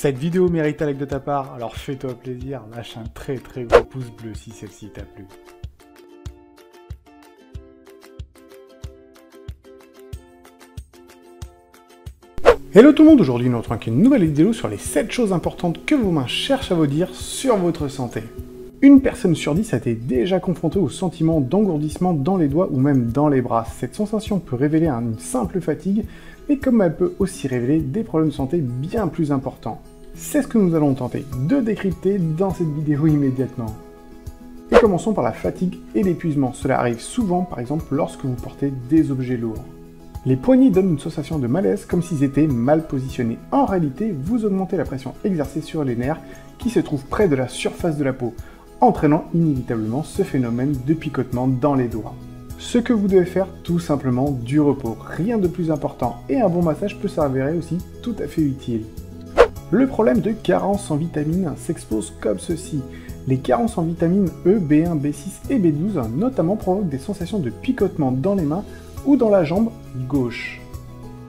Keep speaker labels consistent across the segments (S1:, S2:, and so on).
S1: Cette vidéo mérite un like de ta part, alors fais-toi plaisir, lâche un très gros pouce bleu si celle-ci t'a plu. Hello tout le monde, aujourd'hui nous retrouvons avec une nouvelle vidéo sur les 7 choses importantes que vos mains cherchent à vous dire sur votre santé. Une personne sur 10 a été déjà confrontée au sentiment d'engourdissement dans les doigts ou même dans les bras. Cette sensation peut révéler une simple fatigue, mais comme elle peut aussi révéler des problèmes de santé bien plus importants. C'est ce que nous allons tenter de décrypter dans cette vidéo immédiatement. Et commençons par la fatigue et l'épuisement. Cela arrive souvent par exemple lorsque vous portez des objets lourds. Les poignets donnent une sensation de malaise comme s'ils étaient mal positionnés. En réalité, vous augmentez la pression exercée sur les nerfs qui se trouvent près de la surface de la peau, entraînant inévitablement ce phénomène de picotement dans les doigts. Ce que vous devez faire, tout simplement du repos. Rien de plus important et un bon massage peut s'avérer aussi tout à fait utile. Le problème de carence en vitamines s'expose comme ceci. Les carences en vitamines E, B1, B6 et B12 notamment provoquent des sensations de picotement dans les mains ou dans la jambe gauche.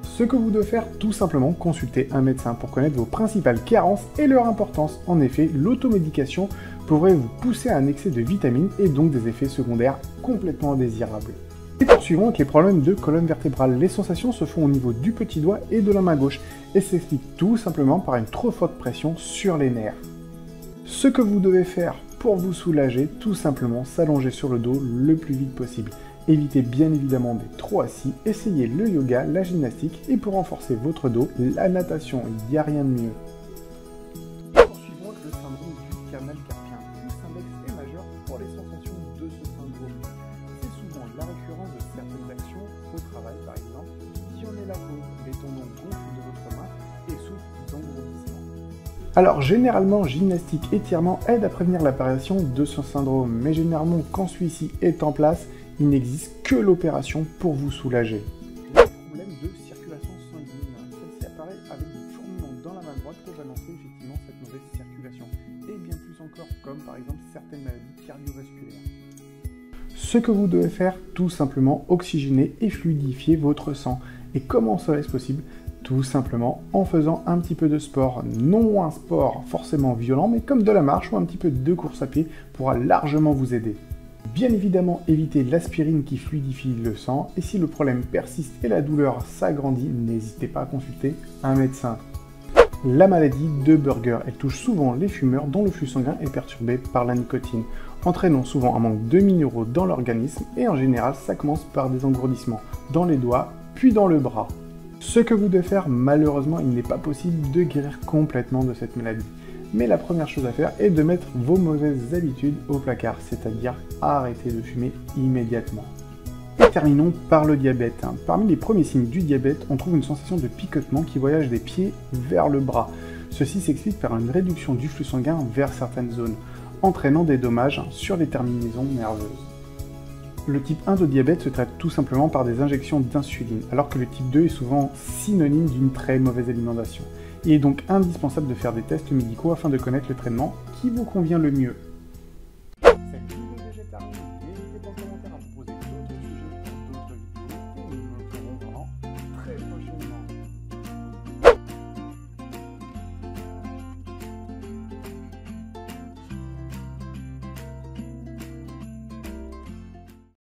S1: Ce que vous devez faire, tout simplement consulter un médecin pour connaître vos principales carences et leur importance. En effet, l'automédication pourrait vous pousser à un excès de vitamines et donc des effets secondaires complètement indésirables. Et poursuivons avec les problèmes de colonne vertébrale. Les sensations se font au niveau du petit doigt et de la main gauche et s'expliquent tout simplement par une trop forte pression sur les nerfs. Ce que vous devez faire pour vous soulager, tout simplement s'allonger sur le dos le plus vite possible. Évitez bien évidemment d'être trop assis, essayez le yoga, la gymnastique et pour renforcer votre dos, la natation, il n'y a rien de mieux. Poursuivons avec le syndrome du canal carpien. Plus index est majeur pour les sensations de ce syndrome. C'est souvent la récurrence de certaines actions au travail par exemple, qui en est la cause. Les tendons gonflent de votre main et souffrent d'engourdissement. Alors généralement, gymnastique, étirement aident à prévenir l'apparition de ce syndrome, mais généralement quand celui-ci est en place, il n'existe que l'opération pour vous soulager. Les problèmes de circulation sanguine. Celle-ci apparaît avec des fourmillements dans la main droite peuvent annoncer effectivement cette mauvaise circulation. Et bien plus encore, comme par exemple certaines maladies cardiovasculaires. Ce que vous devez faire, tout simplement oxygéner et fluidifier votre sang. Et comment cela est possible ? Tout simplement en faisant un petit peu de sport. Non un sport forcément violent, mais comme de la marche ou un petit peu de course à pied pourra largement vous aider. Bien évidemment, évitez l'aspirine qui fluidifie le sang, et si le problème persiste et la douleur s'agrandit, n'hésitez pas à consulter un médecin. La maladie de Buerger, elle touche souvent les fumeurs dont le flux sanguin est perturbé par la nicotine, entraînant souvent un manque de minéraux dans l'organisme, et en général, ça commence par des engourdissements dans les doigts, puis dans le bras. Ce que vous devez faire, malheureusement, il n'est pas possible de guérir complètement de cette maladie. Mais la première chose à faire est de mettre vos mauvaises habitudes au placard, c'est-à-dire arrêter de fumer immédiatement. Et terminons par le diabète. Parmi les premiers signes du diabète, on trouve une sensation de picotement qui voyage des pieds vers le bras. Ceci s'explique par une réduction du flux sanguin vers certaines zones, entraînant des dommages sur les terminaisons nerveuses. Le type 1 de diabète se traite tout simplement par des injections d'insuline, alors que le type 2 est souvent synonyme d'une très mauvaise alimentation. Il est donc indispensable de faire des tests médicaux afin de connaître le traitement qui vous convient le mieux.